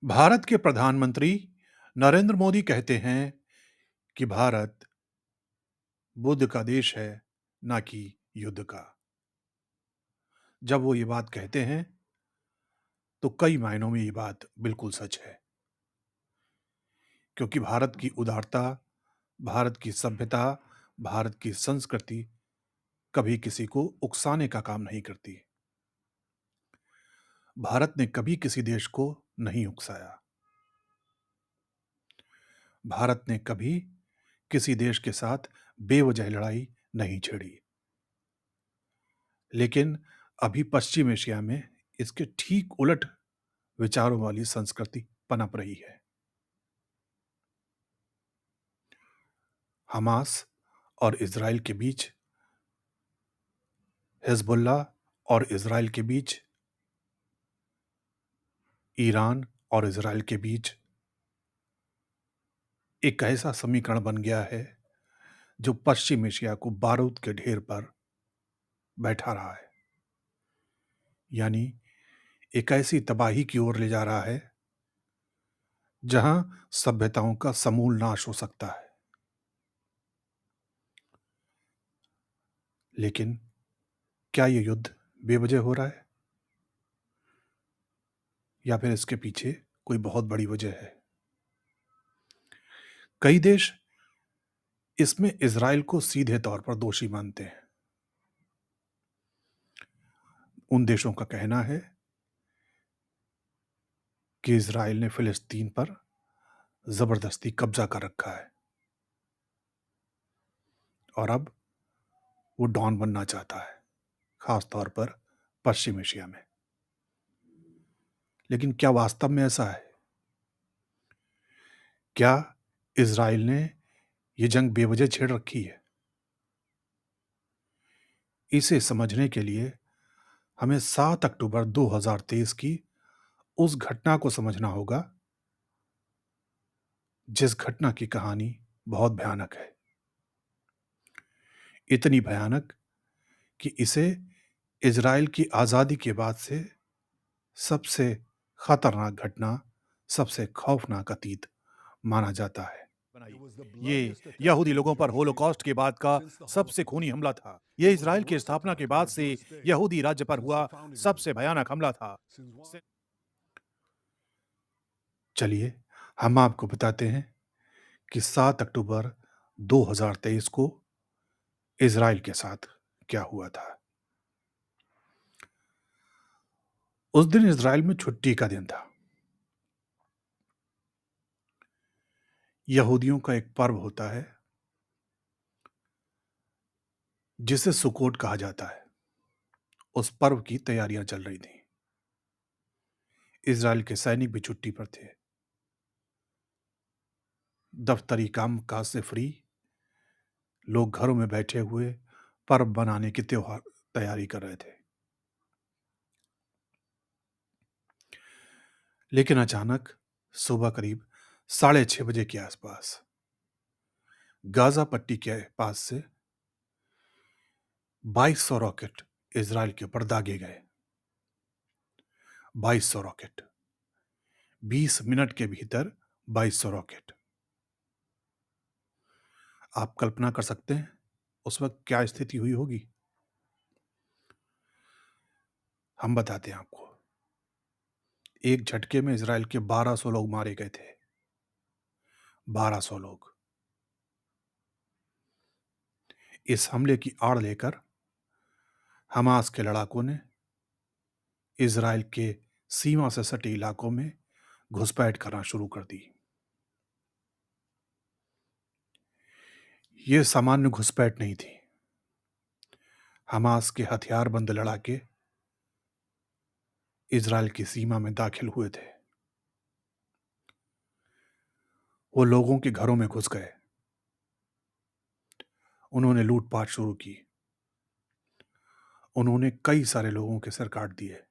भारत के प्रधानमंत्री नरेंद्र मोदी कहते हैं कि भारत बुद्ध का देश है, ना कि युद्ध का। जब वो ये बात कहते हैं, तो कई मायनों में ये बात बिल्कुल सच है। क्योंकि भारत की उदारता, भारत की सभ्यता, भारत की संस्कृति कभी किसी को उकसाने का काम नहीं करती। भारत ने कभी किसी देश को नहीं उकसाया। भारत ने कभी किसी देश के साथ बेवजह लड़ाई नहीं छेड़ी। लेकिन अभी पश्चिम एशिया में इसके ठीक उलट विचारों वाली संस्कृति पनप रही है। हमास और इज़राइल के बीच, हिज़बुल्लाह और इज़राइल के बीच, ईरान और इज़राइल के बीच एक ऐसा समीकरण बन गया है, जो पश्चिम एशिया को बारूद के ढेर पर बैठा रहा है। यानी एक ऐसी तबाही की ओर ले जा रहा है, जहां सभ्यताओं का समूल नाश हो सकता है। लेकिन क्या ये युद्ध बेवजह हो रहा है, या फिर इसके पीछे कोई बहुत बड़ी वजह है? कई देश इसमें इज़राइल को सीधे तौर पर दोषी मानते हैं। उन देशों का कहना है कि इज़राइल ने फ़िलिस्तीन पर ज़बरदस्ती कब्ज़ा कर रखा है और अब वो डॉन बनना चाहता है, ख़ास तौर पर पश्चिम एशिया में। लेकिन क्या वास्तव में ऐसा है? क्या इज़राइल ने ये जंग बेवजह छेड़ रखी है? इसे समझने के लिए हमें 7 अक्टूबर 2023 की उस घटना को समझना होगा, जिस घटना की कहानी बहुत भयानक है। इतनी भयानक कि इसे इज़राइल की आज़ादी के बाद से सबसे खतरनाक घटना, सबसे खौफनाक अतीत माना जाता है। ये यहूदी लोगों पर होलोकॉस्ट के बाद का सबसे खूनी हमला था। ये इज़राइल की स्थापना के बाद से यहूदी राज्य पर हुआ सबसे भयानक हमला था। चलिए, हम आपको बताते हैं कि 7 अक्टूबर 2023 को इज़राइल के साथ क्या हुआ था। उस दिन इज़राइल में छुट्टी का दिन था। यहूदियों का एक पर्व होता है, जिसे सुकोट कहा जाता है। उस पर्व की तैयारियां चल रही थीं। इज़राइल के सैनिक भी छुट्टी पर थे। दफ्तरी काम-काज से फ्री, लोग घरों में बैठे हुए पर्व बनाने की त्योहार तैयारी कर रहे थे। लेकिन अचानक सुबह करीब 6:30 बजे के आसपास गाज़ा पट्टी के पास से 2200 रॉकेट इज़राइल के ऊपर दागे गए। 2200 रॉकेट। 20 मिनट के भीतर 2200 रॉकेट। आप कल्पना कर सकते हैं उस वक़्त क्या स्थिति हुई होगी? हम बताते हैं आपको। एक झटके में इज़राइल के 1200 लोग मारे गए थे। 1200 लोग। इस हमले की आड़ लेकर हमास के लड़ाकों ने इज़राइल के सीमा से सटे इलाकों में घुसपैठ करना शुरू कर दी। ये सामान्य घुसपैठ नहीं थी। हमास के हथियारबंद लड़ाके इज़राइल की सीमा में दाखिल हुए थे। वो लोगों के घरों में घुस गए। उन्होंने लूटपाट शुरू की। उन्होंने कई सारे लोगों के सिर काट दिए।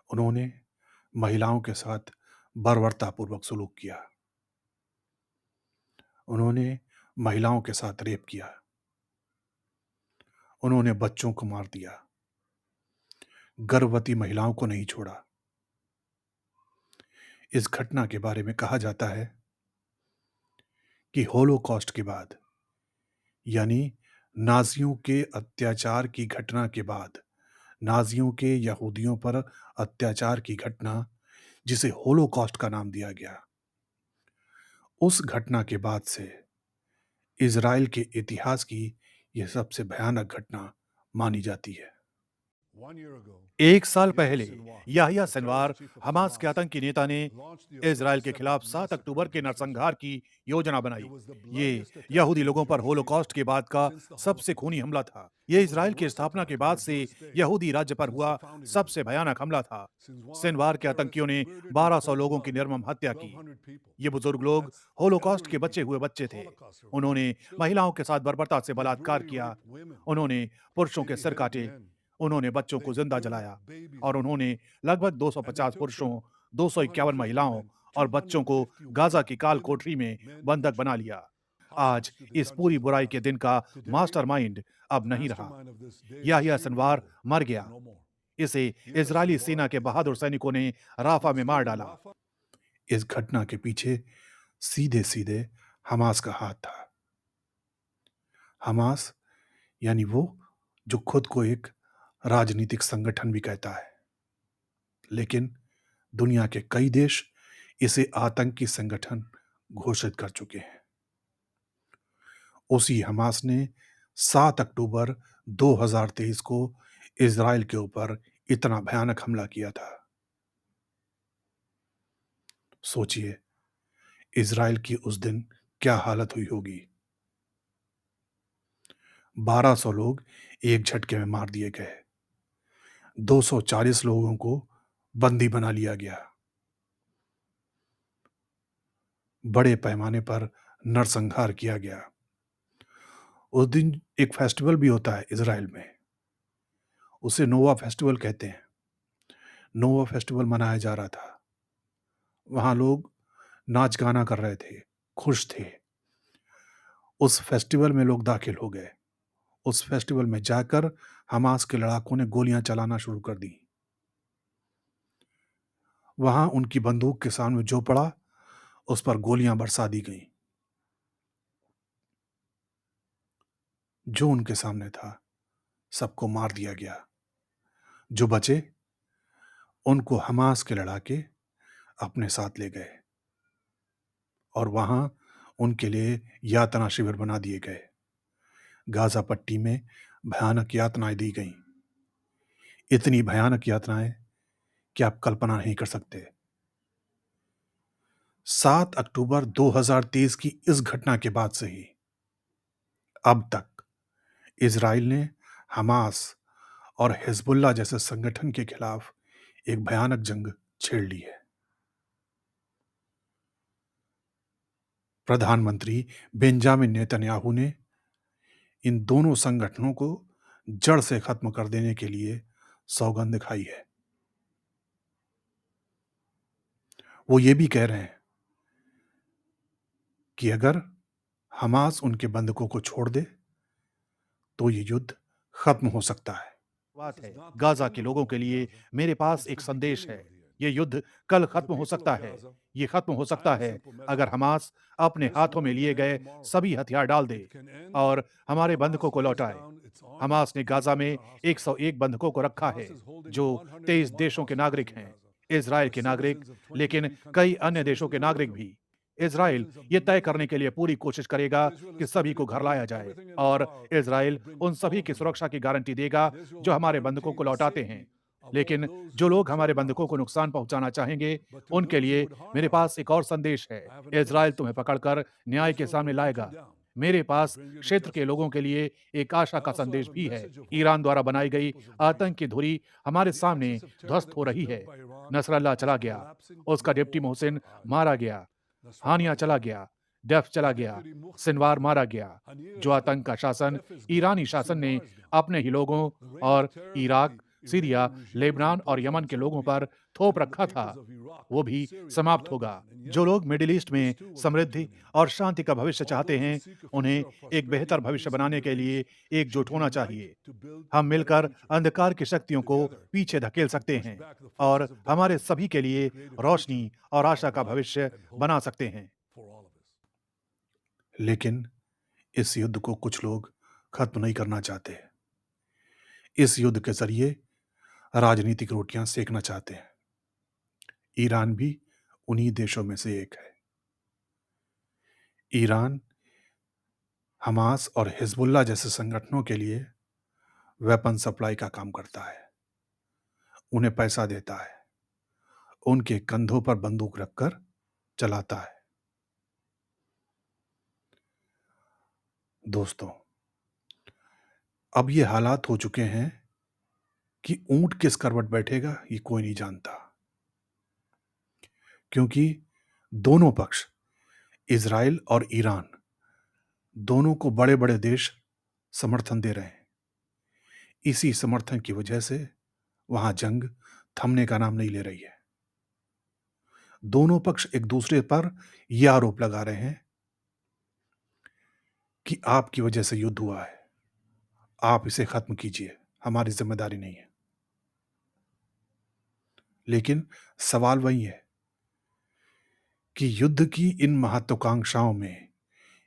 उन्होंने महिलाओं के साथ बर्बरतापूर्वक सलूक किया। उन्होंने महिलाओं के साथ रेप किया। उन्होंने बच्चों को मार दिया। गर्भवती महिलाओं को नहीं छोड़ा। इस घटना के बारे में कहा जाता है कि होलोकॉस्ट के बाद, यानी नाज़ियों के अत्याचार की घटना के बाद, नाज़ियों के यहूदियों पर अत्याचार की घटना, जिसे होलोकॉस्ट का नाम दिया गया, उस घटना के बाद से इज़राइल के इतिहास की यह सबसे भयानक घटना मानी जाती है। 1 साल पहले याह्या सिनवार, हमास के आतंकी नेता ने इज़राइल के खिलाफ 7 अक्टूबर के नरसंहार की योजना बनाई। ये यहूदी लोगों पर होलोकॉस्ट के बाद का सबसे खूनी हमला था। ये इज़राइल की स्थापना के बाद से यहूदी राज्य पर हुआ सबसे भयानक हमला था। सिनवार के आतंकियों ने 1200 लोगों की निर्मम हत्या की। ये बुजुर्ग लोग होलोकॉस्ट के बचे हुए बच्चे थे। उन्होंने महिलाओं के साथ बर्बरता से बलात्कार किया। उन्होंने पुरुषों के सिर काटे। उन्होंने बच्चों को जिंदा जलाया और उन्होंने लगभग 250 पुरुषों, 251 महिलाओं और बच्चों को गाजा की काल कोठरी में बंधक बना लिया। आज इस पूरी बुराई के दिन का मास्टरमाइंड अब नहीं रहा। याह्या सिनवार मर गया। इसे इजरायली सेना के बहादुर सैनिकों ने राफा में मार डाला। इस घटना के पीछे सीधे-सीधे हमास का हाथ था। हमास यानी वो जो खुद को एक राजनीतिक संगठन भी कहता है, लेकिन दुनिया के कई देश इसे आतंकी संगठन घोषित कर चुके हैं। उसी हमास ने 7 अक्टूबर 2023 को इज़राइल के ऊपर इतना भयानक हमला किया था। सोचिए, इज़राइल की उस दिन क्या हालत हुई होगी। 1200 लोग एक झटके में मार दिए गए। 240 लोगों को बंदी बना लिया गया। बड़े पैमाने पर नरसंहार किया गया। उस दिन एक फेस्टिवल भी होता है इज़राइल में। उसे नोवा फेस्टिवल कहते हैं। नोवा फेस्टिवल मनाया जा रहा था। वहाँ लोग नाच-गाना कर रहे थे, खुश थे। उस फेस्टिवल में लोग दाखिल हो गए। उस फेस्टिवल में जाकर हमास के लड़ाकों ने गोलियां चलाना शुरू कर दी। वहां उनकी बंदूक के सामने जो पड़ा, उस पर गोलियां बरसा दी गईं। जो उनके सामने था, सबको मार दिया गया। जो बचे, उनको हमास के लड़ाके अपने साथ ले गए और वहां उनके लिए यातना शिविर बना दिए गए। गाजा पट्टी में भयानक यातनाएं दी गईं। इतनी भयानक यातनाएं कि आप कल्पना नहीं कर सकते। 7 अक्टूबर 2023 की इस घटना के बाद से ही अब तक इज़राइल ने हमास और हिज़बुल्लाह जैसे संगठन के खिलाफ एक भयानक जंग छेड़ ली है। प्रधानमंत्री बेंजामिन नेतन्याहू ने इन दोनों संगठनों को जड़ से खत्म कर देने के लिए सौगंध खाई है। वो ये भी कह रहे हैं कि अगर हमास उनके बंधकों को छोड़ दे, तो ये युद्ध खत्म हो सकता है। बात है, गाजा के लोगों के लिए मेरे पास एक संदेश है। ये युद्ध कल खत्म हो सकता है। ये खत्म हो सकता है अगर हमास अपने हाथों में लिए गए सभी हथियार डाल दे और हमारे बंधकों को लौटाए। हमास ने गाजा में 101 बंधकों को रखा है, जो 23 देशों के नागरिक हैं। इज़राइल के नागरिक, लेकिन कई अन्य देशों के नागरिक भी। इज़राइल ये तय करने के लिए पूरी कोशिश करेगा कि सभी को घर लाया जाए और इज़राइल उन सभी की सुरक्षा की गारंटी देगा जो हमारे बंधकों को लौटाते हैं। लेकिन जो लोग हमारे बंधकों को नुकसान पहुंचाना चाहेंगे, उनके लिए मेरे पास एक और संदेश है। इज़राइल तुम्हें पकड़कर न्याय के सामने लाएगा। मेरे पास क्षेत्र के लोगों के लिए एक आशा का संदेश भी है। ईरान द्वारा बनाई गई आतंकी धुरी हमारे सामने ध्वस्त हो रही है। नसरल्ला चला गया, उसका डिप्टी मोहसिन मारा गया, हानिया चला गया, डेफ चला गया, सिनवार मारा गया। जो आतंक का शासन ईरानी शासन ने अपने ही लोगों और इराक, सीरिया, लेबनान और यमन के लोगों पर थोप रखा था, वो भी समाप्त होगा। जो लोग मिडिल ईस्ट में समृद्धि और शांति का भविष्य चाहते हैं, उन्हें एक बेहतर भविष्य बनाने के लिए एकजुट होना चाहिए। हम मिलकर अंधकार की शक्तियों को पीछे धकेल सकते हैं और हमारे सभी के लिए रोशनी और आशा का भविष्य बना सकते हैं। लेकिन इस युद्ध को कुछ लोग खत्म नहीं करना चाहते। इस युद्ध के जरिए राजनीतिक रोटियां सेकना चाहते हैं। ईरान भी उन्हीं देशों में से एक है। ईरान हमास और हिजबुल्लाह जैसे संगठनों के लिए वेपन सप्लाई का काम करता है, उन्हें पैसा देता है, उनके कंधों पर बंदूक रखकर चलाता है। दोस्तों, अब ये हालात हो चुके हैं कि ऊंट किस करवट बैठेगा ये कोई नहीं जानता, क्योंकि दोनों पक्ष, इजराइल और ईरान, दोनों को बड़े-बड़े देश समर्थन दे रहे हैं। इसी समर्थन की वजह से वहां जंग थमने का नाम नहीं ले रही है। दोनों पक्ष एक दूसरे पर यह आरोप लगा रहे हैं कि आपकी वजह से युद्ध हुआ है, आप इसे खत्म कीजिए, हमारी जिम्मेदारी नहीं है। लेकिन सवाल वही है कि युद्ध की इन महत्वाकांक्षाओं में,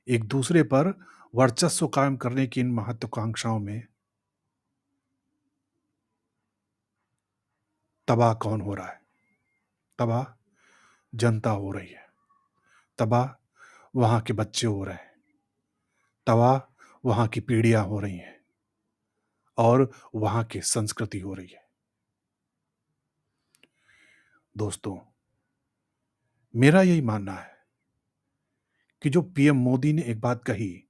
एक दूसरे पर वर्चस्व कायम करने की इन महत्वाकांक्षाओं में तबाह कौन हो रहा है? तबाह जनता हो रही है, तबाह वहां के बच्चे हो रहे हैं, तबाह वहां की पीढ़ियां हो रही हैं और वहां की संस्कृति हो रही है। दोस्तों, मेरा यही मानना है कि जो पीएम मोदी ने एक बात कही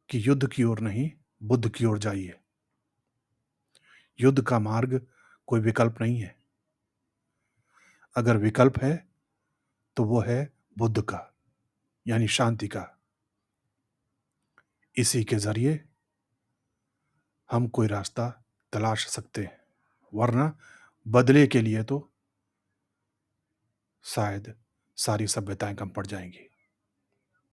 कि युद्ध की ओर नहीं, बुद्ध की ओर जाइए। युद्ध का मार्ग कोई विकल्प नहीं है। अगर विकल्प है तो वो है बुद्ध का, यानी शांति का। इसी के जरिए हम कोई रास्ता तलाश सकते हैं, वरना बदले के लिए तो शायद सारी सभ्यताएं कम पड़ जाएंगी।